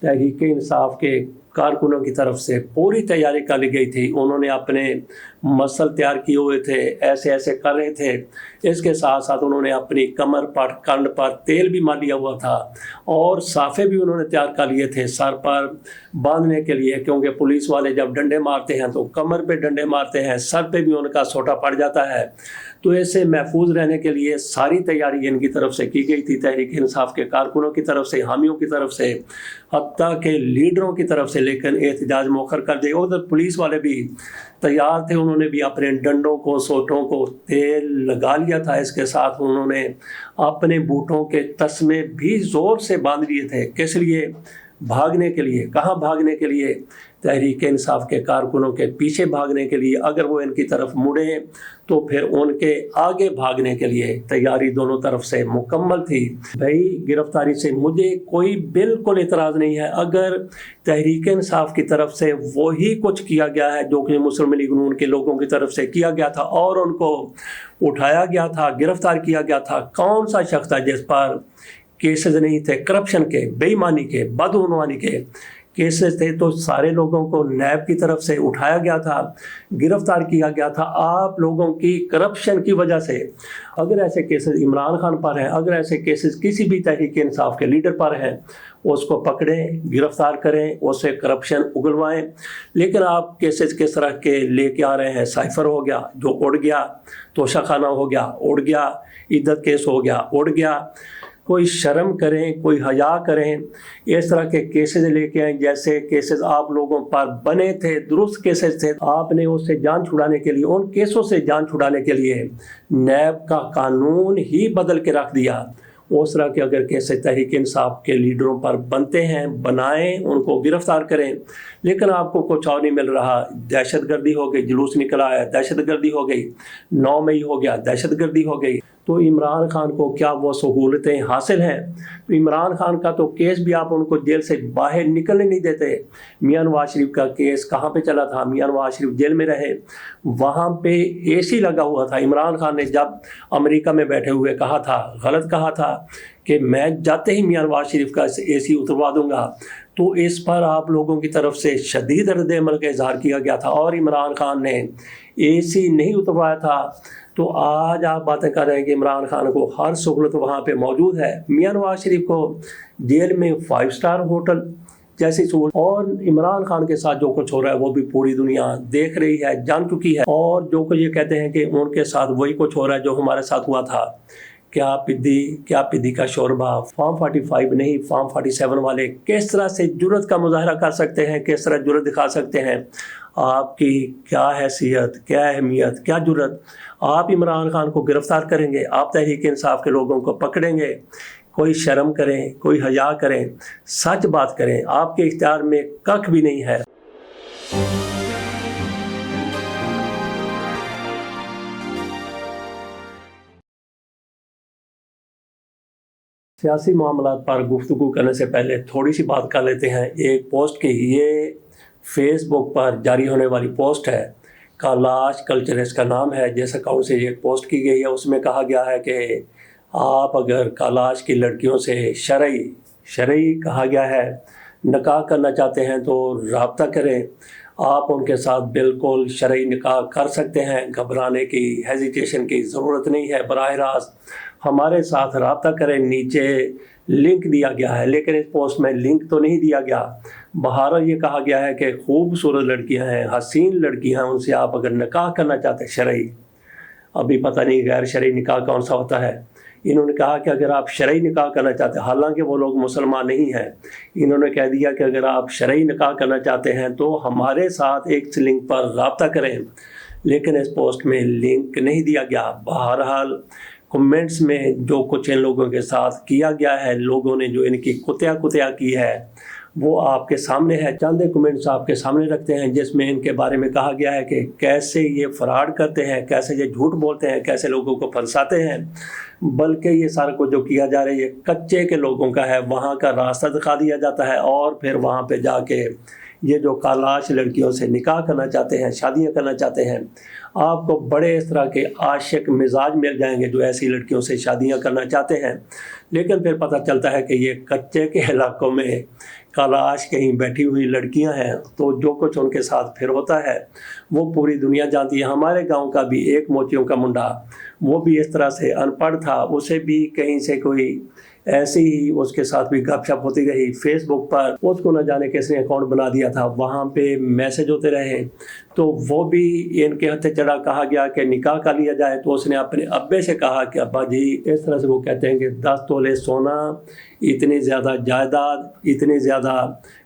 तहरीक इंसाफ के कारकुनों की तरफ से पूरी तैयारी कर ली गई थी। उन्होंने अपने मसल तैयार किए हुए थे, ऐसे ऐसे कर रहे थे। इसके साथ साथ उन्होंने अपनी कमर पर, कंड पर तेल भी मार लिया हुआ था और साफे भी उन्होंने तैयार कर लिए थे सर पर बांधने के लिए, क्योंकि पुलिस वाले जब डंडे मारते हैं तो कमर पे डंडे मारते हैं, सर पे भी उनका सोटा पड़ जाता है। तो ऐसे महफूज रहने के लिए सारी तैयारी इनकी तरफ से की गई थी, तहरीक इंसाफ के कारकुनों की तरफ से, हामियों की तरफ से, हत्ता के लीडरों की तरफ से। लेकिन एहतजाज मौखर कर दिया। उधर पुलिस वाले भी तैयार थे, उन्होंने भी अपने डंडों को, सोटों को तेल लगा लिया था। इसके साथ उन्होंने अपने बूटों के तस्मे भी जोर से बांध लिए थे। किस लिए? भागने के लिए। कहाँ भागने के लिए? तहरीक इंसाफ के कारकुनों के पीछे भागने के लिए। अगर वो इनकी तरफ मुड़े तो फिर उनके आगे भागने के लिए तैयारी दोनों तरफ से मुकम्मल थी। भाई, गिरफ्तारी से मुझे कोई बिल्कुल इतराज़ नहीं है। अगर तहरीक इंसाफ की तरफ से वही कुछ किया गया है जो कि मुस्लिम लीग नून के लोगों की तरफ से किया गया था और उनको उठाया गया था, गिरफ्तार किया गया था। कौन सा शख्स था जिस पर केसेस नहीं थे करप्शन के, बेईमानी के, बदउनवानी के केसेस थे? तो सारे लोगों को नैब की तरफ से उठाया गया था, गिरफ्तार किया गया था आप लोगों की करप्शन की वजह से। अगर ऐसे केसेस इमरान खान पर हैं, अगर ऐसे केसेस किसी भी तहरीक इंसाफ के लीडर पर हैं, उसको पकड़ें, गिरफ्तार करें, उससे करप्शन उगलवाएं। लेकिन आप केसेस किस तरह के लेके आ रहे हैं? साइफर हो गया जो उड़ गया, तोशाखाना हो गया उड़ गया, इद्दत केस हो गया उड़ गया। कोई शर्म करें, कोई हया करें। इस तरह के केसेस लेके आए जैसे केसेस आप लोगों पर बने थे, दुरुस्त केसेस थे। आपने उससे जान छुड़ाने के लिए, उन केसों से जान छुड़ाने के लिए नैब का कानून ही बदल के रख दिया। उस तरह के अगर केसेस तहरीक इंसाफ के लीडरों पर बनते हैं, बनाएं, उनको गिरफ्तार करें। लेकिन आपको कुछ और नहीं मिल रहा। दहशतगर्दी हो गई, जुलूस निकला है, दहशतगर्दी हो गई, 9 मई हो गया, दहशतगर्दी हो गई। तो इमरान खान को क्या वो सहूलतें हासिल हैं? तो इमरान खान का तो केस भी आप उनको जेल से बाहर निकलने नहीं देते। मियां नवाज शरीफ का केस कहाँ पे चला था? मियां नवाज शरीफ जेल में रहे, वहाँ पे एसी लगा हुआ था। इमरान खान ने जब अमेरिका में बैठे हुए कहा था, गलत कहा था कि मैं जाते ही मियां नवाज शरीफ का एसी उतरवा दूंगा, तो इस पर आप लोगों की तरफ से शदीद रद्द अमल का इजहार किया गया था और इमरान खान ने एसी नहीं उतरवाया था। तो आज आप बातें कर रहे हैं कि इमरान खान को हर सहूलत वहाँ पे मौजूद है। मियां नवाज शरीफ को जेल में 5 स्टार होटल जैसी सहूलत, और इमरान खान के साथ जो कुछ हो रहा है वो भी पूरी दुनिया देख रही है, जान चुकी है। और जो कुछ ये कहते हैं कि उनके साथ वही कुछ हो रहा है जो हमारे साथ हुआ था। क्या पिद्दी का शोरबा। फॉर्म 45 नहीं, फॉर्म 47 वाले किस तरह से जुर्रत का मुजाहरा कर सकते हैं, किस तरह जुर्रत दिखा सकते हैं? आपकी क्या हैसियत, क्या अहमियत, क्या जुर्रत? आप इमरान खान को गिरफ्तार करेंगे, आप तहरीक इंसाफ के लोगों को पकड़ेंगे? कोई शर्म करें, कोई हया करें, सच बात करें। आपके इख्तियार में कख भी नहीं है। सियासी मामलात पर गुफ्तगू करने से पहले थोड़ी सी बात कर लेते हैं एक पोस्ट की। ये फेसबुक पर जारी होने वाली पोस्ट है, कालाश कल्चर इसका नाम है। जिस अकाउंट से ये पोस्ट की गई है उसमें कहा गया है कि आप अगर कालाश की लड़कियों से शरई कहा गया है निकाह करना चाहते हैं तो रब्ता करें। आप उनके साथ बिल्कुल शरई निकाह कर सकते हैं, घबराने की, हेजिटेशन की ज़रूरत नहीं है। बराह रास्त हमारे साथ रब्ता करें। नीचे लिंक दिया गया है, लेकिन इस पोस्ट में लिंक तो नहीं दिया गया। बहरहाल ये कहा गया है कि खूबसूरत लड़कियां हैं, हसीन लड़कियां हैं, उनसे आप अगर निकाह करना चाहते हैं शरई, अभी पता नहीं गैर शरई निकाह कौन सा होता है। इन्होंने कहा कि अगर आप शरई निकाह करना चाहते हैं, हालांकि वो लोग मुसलमान नहीं हैं, इन्होंने कह दिया कि अगर आप शरई निकाह करना चाहते हैं तो हमारे साथ एक लिंक पर रब्ता करें। लेकिन इस पोस्ट में लिंक नहीं दिया गया। बहरहाल कमेंट्स में जो कुछ इन लोगों के साथ किया गया है, लोगों ने जो इनकी कुतिया की है, वो आपके सामने है। चंद कमेंट्स आपके सामने रखते हैं जिसमें इनके बारे में कहा गया है कि कैसे ये फ्रॉड करते हैं, कैसे ये झूठ बोलते हैं, कैसे लोगों को फंसाते हैं। बल्कि ये सारा कुछ जो किया जा रहा है ये कच्चे के लोगों का है। वहाँ का रास्ता दिखा दिया जाता है और फिर वहाँ पे जाके یہ جو کالاش لڑکیوں سے نکاح کرنا چاہتے ہیں، شادیاں کرنا چاہتے ہیں، آپ کو بڑے اس طرح کے عاشق مزاج مل جائیں گے جو ایسی لڑکیوں سے شادیاں کرنا چاہتے ہیں، لیکن پھر پتہ چلتا ہے کہ یہ کچے کے علاقوں میں کالاش کہیں بیٹھی ہوئی لڑکیاں ہیں، تو جو کچھ ان کے ساتھ پھر ہوتا ہے وہ پوری دنیا جانتی ہے۔ ہمارے گاؤں کا بھی ایک موچیوں کا منڈا، وہ بھی اس طرح سے ان پڑھ تھا، اسے بھی کہیں سے کوئی ایسی ہی اس کے ساتھ بھی گپ شپ ہوتی رہی، فیس بک پر اس کو نہ جانے کس نے اکاؤنٹ بنا دیا تھا، وہاں پہ میسج ہوتے رہے، تو وہ بھی ان کے ہتھے چڑھا، کہا گیا کہ نکاح کر لیا جائے، تو اس نے اپنے ابے سے کہا کہ ابا جی اس طرح سے، وہ کہتے ہیں کہ 10 تولے سونا، اتنی زیادہ جائیداد، اتنی زیادہ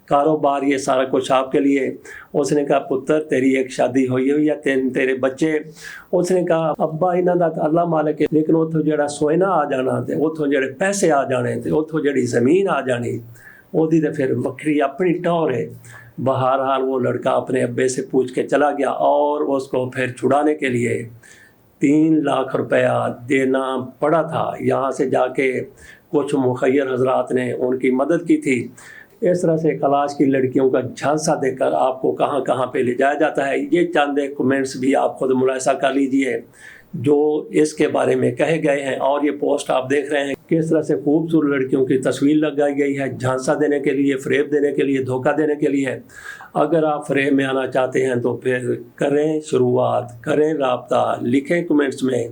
کاروبار، یہ سارا کچھ آپ کے لیے۔ اس نے کہا پتر تیری ایک شادی ہوئی ہے، تیرے بچے۔ اس نے کہا ابا انہاں دا اللہ مالک ہے، لیکن اتھوں جڑا سونا آ جانا تے اتھوں جڑے پیسے آ جانے تے اتھوں جڑی زمین آ جانی، وہ دی تے پھر وکری اپنی ٹور ہے۔ بہرحال وہ لڑکا اپنے ابے سے پوچھ کے چلا گیا، اور اس کو پھر چھڑانے کے لیے 3 لاکھ روپیہ دینا پڑا تھا۔ یہاں سے جا کے کچھ مخیر حضرات نے ان کی مدد کی تھی۔ اس طرح سے کلاش کی لڑکیوں کا جھانسا دے کر آپ کو کہاں کہاں پہ لے جایا جاتا ہے۔ یہ چند کمنٹس بھی آپ خود ملاحظہ کر لیجئے جو اس کے بارے میں کہے گئے ہیں، اور یہ پوسٹ آپ دیکھ رہے ہیں کس طرح سے خوبصورت لڑکیوں کی تصویر لگائی گئی ہے، جھانسا دینے کے لیے، فریب دینے کے لیے، دھوکہ دینے کے لیے۔ اگر آپ فریب میں آنا چاہتے ہیں تو پھر کریں شروعات، کریں رابطہ، لکھیں کمنٹس میں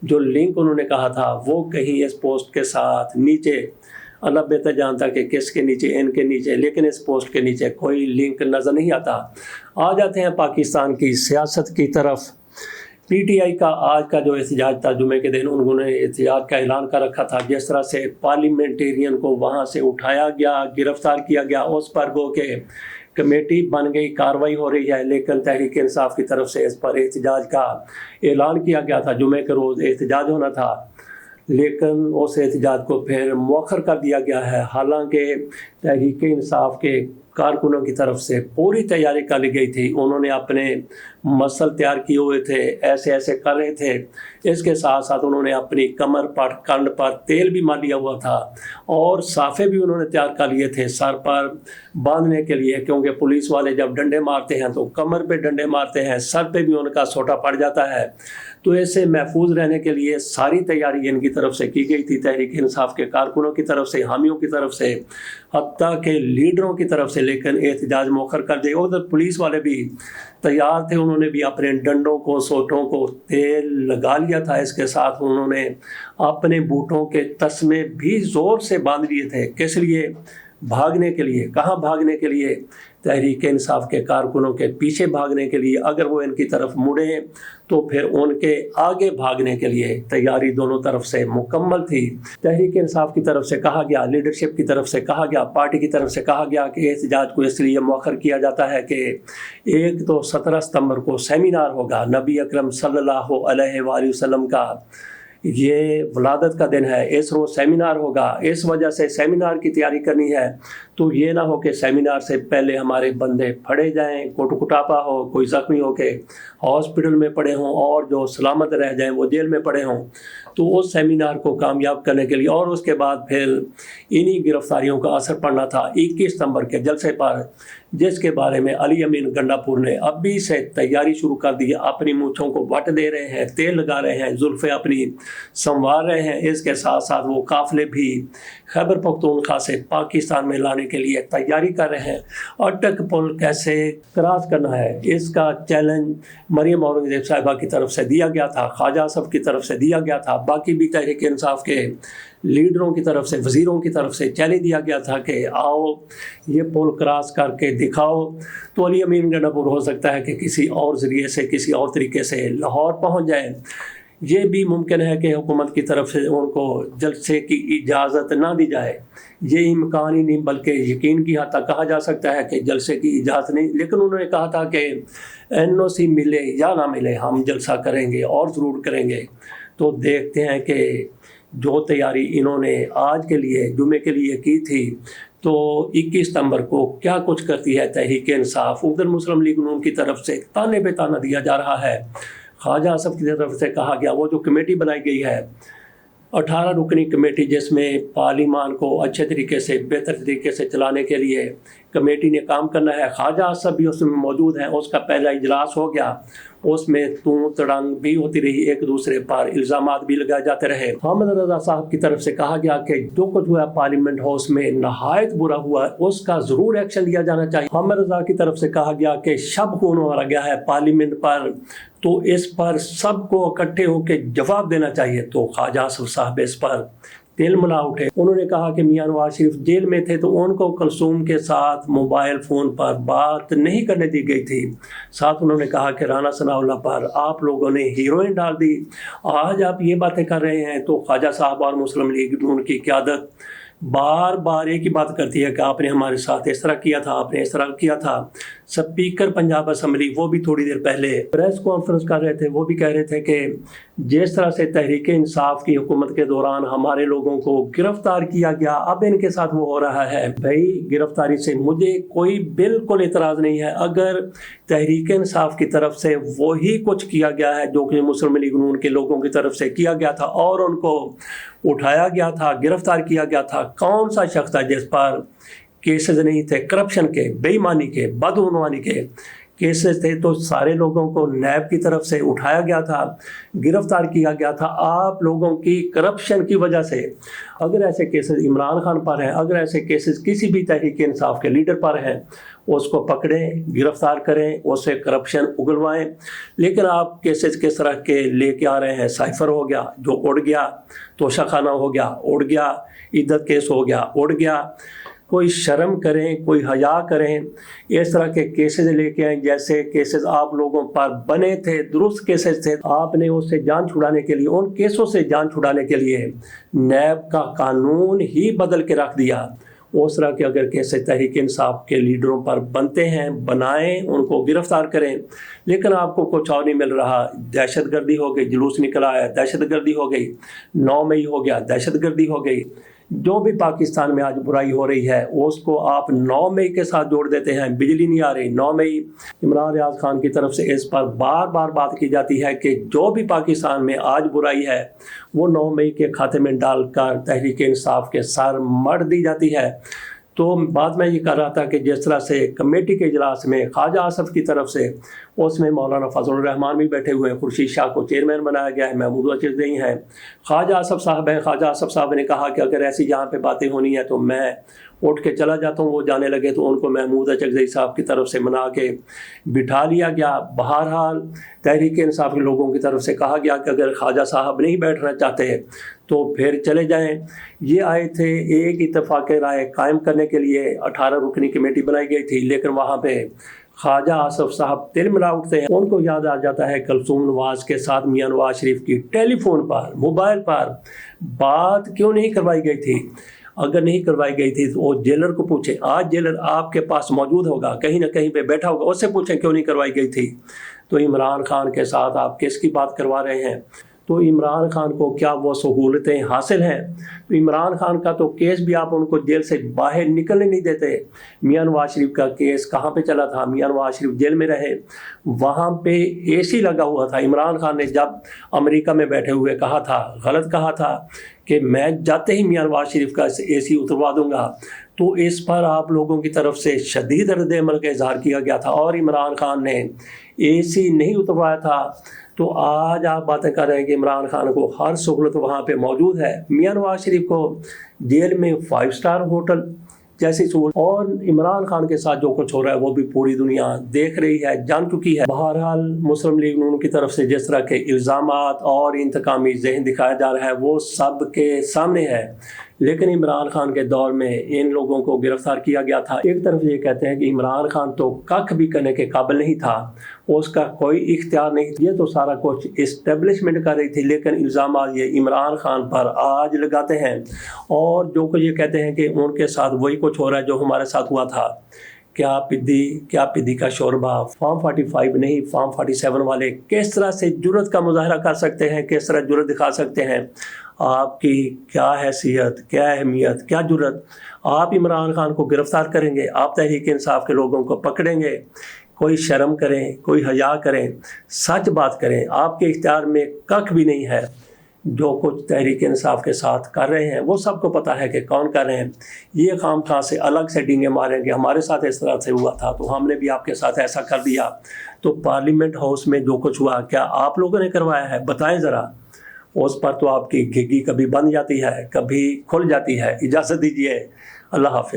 جو لنک انہوں نے کہا تھا وہ کہیں اس پوسٹ کے ساتھ نیچے، اللہ بہتر جانتا کہ کس کے نیچے، ان کے نیچے، لیکن اس پوسٹ کے نیچے کوئی لنک نظر نہیں آتا۔ آ جاتے ہیں پاکستان کی سیاست کی طرف۔ پی ٹی آئی کا آج کا جو احتجاج تھا، جمعے کے دن انہوں نے احتجاج کا اعلان کر رکھا تھا، جس طرح سے پارلیمنٹیرین کو وہاں سے اٹھایا گیا، گرفتار کیا گیا، اس پر گو کہ کمیٹی بن گئی، کارروائی ہو رہی ہے، لیکن تحریک انصاف کی طرف سے اس پر احتجاج کا اعلان کیا گیا تھا۔ جمعے کے روز احتجاج ہونا تھا، لیکن اس احتجاج کو پھر مؤخر کر دیا گیا ہے، حالانکہ تحریک انصاف کے کارکنوں کی طرف سے پوری تیاری کر لی گئی تھی۔ انہوں نے اپنے مسل تیار کیے ہوئے تھے، ایسے کر رہے تھے، اس کے ساتھ ساتھ انہوں نے اپنی کمر پر، کنڈ پر تیل بھی مال لیا ہوا تھا، اور صافے بھی انہوں نے تیار کر لیے تھے سر پر باندھنے کے لیے، کیونکہ پولیس والے جب ڈنڈے مارتے ہیں تو کمر پہ ڈنڈے مارتے ہیں، سر پہ بھی ان کا سوٹا پڑ جاتا ہے، تو اس سے محفوظ رہنے کے لیے ساری تیاری ان کی طرف سے کی گئی تھی، تحریک انصاف کے کارکنوں کی طرف سے، حامیوں کی طرف سے، حتیٰ کہ لیڈروں کی طرف سے، لیکن احتجاج مؤخر کر دیا۔ ادھر پولیس والے بھی تیار تھے، انہوں نے بھی اپنے ڈنڈوں کو، سوٹوں کو تیل لگا لیا تھا، اس کے ساتھ انہوں نے اپنے بوٹوں کے تسمے بھی زور سے باندھ لیے تھے۔ کس لیے؟ بھاگنے کے لیے۔ کہاں بھاگنے کے لیے؟ تحریک انصاف کے کارکنوں کے پیچھے بھاگنے کے لیے۔ اگر وہ ان کی طرف مڑیں تو پھر ان کے آگے بھاگنے کے لیے تیاری دونوں طرف سے مکمل تھی۔ تحریک انصاف کی طرف سے کہا گیا، لیڈرشپ کی طرف سے کہا گیا، پارٹی کی طرف سے کہا گیا کہ احتجاج کو اس لیے مؤخر کیا جاتا ہے کہ ایک تو 17 ستمبر کو سیمینار ہوگا، نبی اکرم صلی اللہ علیہ وآلہ وسلم کا یہ ولادت کا دن ہے، اس روز سیمینار ہوگا، اس وجہ سے سیمینار کی تیاری کرنی ہے۔ تو یہ نہ ہو کہ سیمینار سے پہلے ہمارے بندے پھڑے جائیں، کوٹ کٹاپا ہو، کوئی زخمی ہو کے ہاسپٹل میں پڑے ہوں، اور جو سلامت رہ جائیں وہ جیل میں پڑے ہوں۔ تو اس سیمینار کو کامیاب کرنے کے لیے، اور اس کے بعد پھر انہی گرفتاریوں کا اثر پڑنا تھا 21 ستمبر کے جلسے پر، جس کے بارے میں علی امین گنڈا پور نے ابھی سے تیاری شروع کر دی ہے، اپنی مونچھوں کو وٹ دے رہے ہیں، تیل لگا رہے ہیں، زلفیں اپنی سنوار رہے ہیں، اس کے ساتھ ساتھ وہ قافلے بھی خیبر پختونخوا سے پاکستان میں لانے کے لیے تیاری کر رہے ہیں۔ اٹک پل کیسے کراس کرنا ہے، اس کا چیلنج مریم اورنگزیب صاحبہ کی طرف سے دیا گیا تھا، خواجہ اصف کی طرف سے دیا گیا تھا، باقی بھی تحریک انصاف کے لیڈروں کی طرف سے، وزیروں کی طرف سے چیلنج دیا گیا تھا کہ آؤ یہ پول کراس کر کے دکھاؤ۔ تو علی امین گنڈا پور ہو سکتا ہے کہ کسی اور ذریعے سے، کسی اور طریقے سے لاہور پہنچ جائیں۔ یہ بھی ممکن ہے کہ حکومت کی طرف سے ان کو جلسے کی اجازت نہ دی جائے، یہ امکان ہی نہیں بلکہ یقین کی حد تک کہا جا سکتا ہے کہ جلسے کی اجازت نہیں، لیکن انہوں نے کہا تھا کہ NOC ملے یا نہ ملے ہم جلسہ کریں گے، اور ضرور کریں گے۔ تو دیکھتے ہیں کہ جو تیاری انہوں نے آج کے لیے، جمعے کے لیے کی تھی، تو 21 ستمبر کو کیا کچھ کرتی ہے تحریک انصاف۔ ادھر مسلم لیگ نون کی طرف سے تانے پہ تانا دیا جا رہا ہے، خواجہ اصف کی طرف سے کہا گیا وہ جو کمیٹی بنائی گئی ہے 18 रुकनी कमेटी जिसमें पार्लिमान को अच्छे तरीके से बेहतर तरीके से चलाने के लिए कमेटी ने काम करना है। ख्वाजा आसफ भी उसमें मौजूद है। उसका पहला इजलास हो गया, उसमें तू तड़ंग भी होती रही, एक दूसरे पर इल्ज़ामात भी लगाए जाते रहे। हामिद रज़ा साहब की तरफ से कहा गया कि जो कुछ हुआ पार्लियामेंट हाउस में नहायत बुरा हुआ, उसका ज़रूर एक्शन लिया जाना चाहिए। हामिद रज़ा की तरफ से कहा गया कि शब खून मारा गया है पार्लियामेंट पर, तो इस पर सबको इकट्ठे होकर जवाब देना चाहिए। तो ख्वाजा आसफ साहब इस पर तिल मिला उठे। उन्होंने कहा कि मियां नवाज शरीफ जेल में थे तो उनको कुलसूम के साथ मोबाइल फ़ोन पर बात नहीं करने दी गई थी। साथ उन्होंने कहा कि राना सनाउल्लाह पर आप लोगों ने हीरोइन डाल दी, आज आप ये बातें कर रहे हैं। तो ख्वाजा साहब और मुस्लिम लीग उनकी क़यादत बार बार एक ही बात करती है कि आपने हमारे साथ इस तरह किया था, आपने इस तरह किया था। स्पीकर पंजाब असम्बली वो भी थोड़ी देर पहले प्रेस कॉन्फ्रेंस कर रहे थे, वो भी कह रहे थे कि जिस तरह से तहरीक इंसाफ की हुकूमत के दौरान हमारे लोगों को गिरफ्तार किया गया, अब इनके साथ वो हो रहा है। भाई गिरफ्तारी से मुझे कोई बिल्कुल इतराज़ नहीं है, अगर तहरीक इंसाफ की तरफ से वही कुछ किया गया है जो कि मुस्लिम लीग नून के लोगों की तरफ से किया गया था और उनको उठाया गया था, गिरफ्तार किया गया था। कौन सा शख्स था जिस पर केसेस नहीं थे करप्शन के, बेईमानी के, बदउनवानी के केसेस थे? तो सारे लोगों को नैब की तरफ से उठाया गया था, गिरफ्तार किया गया था आप लोगों की करप्शन की वजह से। अगर ऐसे केसेस इमरान खान पर हैं, अगर ऐसे केसेस किसी भी तहरीक इंसाफ के लीडर पर हैं, उसको पकड़ें, गिरफ्तार करें, उससे करप्शन उगलवाएं। लेकिन आप केसेस किस तरह के लेके आ रहे हैं? साइफर हो गया जो उड़ गया, तोशाखाना हो गया उड़ गया, इद्दत केस हो गया उड़ गया। कोई शर्म करें, कोई हया करें। इस तरह के केसेस लेके आए जैसे केसेस आप लोगों पर बने थे, दुरुस्त केसेस थे। आपने उससे जान छुड़ाने के लिए, उन केसों से जान छुड़ाने के लिए नैब का कानून ही बदल के रख दिया। उस तरह के अगर केसेस तहरीक इंसाफ के लीडरों पर बनते हैं, बनाएं, उनको गिरफ्तार करें। लेकिन आपको कुछ और नहीं मिल रहा। दहशतगर्दी हो गई, जुलूस निकला है, दहशतगर्दी हो गई, 9 मई हो गया, दहशतगर्दी हो गई। जो भी पाकिस्तान में आज बुराई हो रही है उसको आप 9 मई के साथ जोड़ देते हैं। बिजली नहीं आ रही, 9 मई। इमरान रियाज खान की तरफ से इस पर बार बार बात की जाती है कि जो भी पाकिस्तान में आज बुराई है वो 9 मई के खाते में डालकर तहरीक इंसाफ के सर मढ़ दी जाती है। तो बात मैं ये कर रहा था कि जिस तरह से कमेटी के इजलास में ख्वाजा आसफ की तरफ से, उसमें मौलाना फजलुर रहमान भी बैठे हुए हैं, खुर्शीद शाह को चेयरमैन बनाया गया है, महमूद अचरदई हैं, ख्वाजा आसफ साहब हैं। ख्वाजा आसफ साहब ने कहा कि अगर ऐसी यहाँ पे बातें होनी है तो मैं उठ के चला जाता हूँ। वो जाने लगे तो उनको महमूद अचरदई साहब की तरफ से मना के बिठा लिया गया। बहरहाल तहरीक इंसाफ के लोगों की तरफ से कहा गया कि अगर ख्वाजा साहब नहीं बैठना चाहते तो फिर चले जाएं। ये आए थे एक इत्तेफाक राय कायम करने के लिए, 18 रुकनी कमेटी बनाई गई थी। लेकिन वहाँ पे ख्वाजा आसफ साहब तिल मिला उठते हैं। उनको याद आ जाता है कुलसूम नवाज के साथ मियां नवाज शरीफ की टेलीफोन पर, मोबाइल पर बात क्यों नहीं करवाई गई थी। अगर नहीं करवाई गई थी तो वो जेलर को पूछे, आज जेलर आपके पास मौजूद होगा, कहीं ना कहीं पे बैठा होगा, उससे पूछें क्यों नहीं करवाई गई थी। तो इमरान खान के साथ आप किसकी बात करवा रहे हैं? तो इमरान खान को क्या वो सहूलतें हासिल हैं? तो इमरान खान का तो केस भी आप उनको जेल से बाहर निकलने नहीं देते। मियां नवाज शरीफ का केस कहाँ पे चला था? मियां नवाज शरीफ जेल में रहे, वहाँ पे एसी लगा हुआ था। इमरान खान ने जब अमेरिका में बैठे हुए कहा था, गलत कहा था कि मैं जाते ही मियां नवाज शरीफ का एसी उतरवा दूंगा, तो इस पर आप लोगों की तरफ से शदीद रद्द अमल का इजहार किया गया था और इमरान खान ने एसी नहीं उतरवाया था। तो आज आप बातें कर रहे हैं कि इमरान खान को हर सहूलत वहाँ पे मौजूद है। मियां नवाज शरीफ को जेल में 5 स्टार होटल जैसी सहूलत, और इमरान खान के साथ जो कुछ हो रहा है वो भी पूरी दुनिया देख रही है, जान चुकी है। बहरहाल मुस्लिम लीग नून की तरफ से जिस तरह के इल्ज़ामात और इंतकामी ज़हन दिखाया जा रहा है वो सब के सामने है। लेकिन इमरान खान के दौर में इन लोगों को गिरफ्तार किया गया था। एक तरफ ये कहते हैं कि इमरान खान तो कख भी करने के काबिल नहीं था, उसका कोई इख्तियार नहीं, ये तो सारा कुछ इस्टेब्लिशमेंट कर रही थी। लेकिन इल्ज़ाम ये इमरान खान पर आज लगाते हैं और जो कुछ ये कहते हैं कि उनके साथ वही कुछ हो रहा है जो हमारे साथ हुआ था। क्या पिद्दी का शोरबा। फॉर्म 45 नहीं, फॉर्म 47 वाले किस तरह से जुर्रत का मुजाहरा कर सकते हैं, किस तरह जुर्रत दिखा सकते हैं। आपकी क्या हैसियत, क्या अहमियत, क्या जुर्रत। आप इमरान खान को गिरफ्तार करेंगे, आप तहरीक इंसाफ के लोगों को पकड़ेंगे। कोई शर्म करें, कोई हया करें, सच बात करें। आपके इख्तियार में कख भी नहीं है। جو کچھ تحریک انصاف کے ساتھ کر رہے ہیں وہ سب کو پتہ ہے کہ کون کر رہے ہیں. یہ خام خواہ سے الگ سے ڈینگے ماریں گے ہمارے ساتھ اس طرح سے ہوا تھا تو ہم نے بھی آپ کے ساتھ ایسا کر دیا. تو پارلیمنٹ ہاؤس میں جو کچھ ہوا کیا آپ لوگوں نے کروایا ہے؟ بتائیں ذرا. اس پر تو آپ کی گھگی کبھی بند جاتی ہے کبھی کھل جاتی ہے. اجازت دیجیے. اللہ حافظ.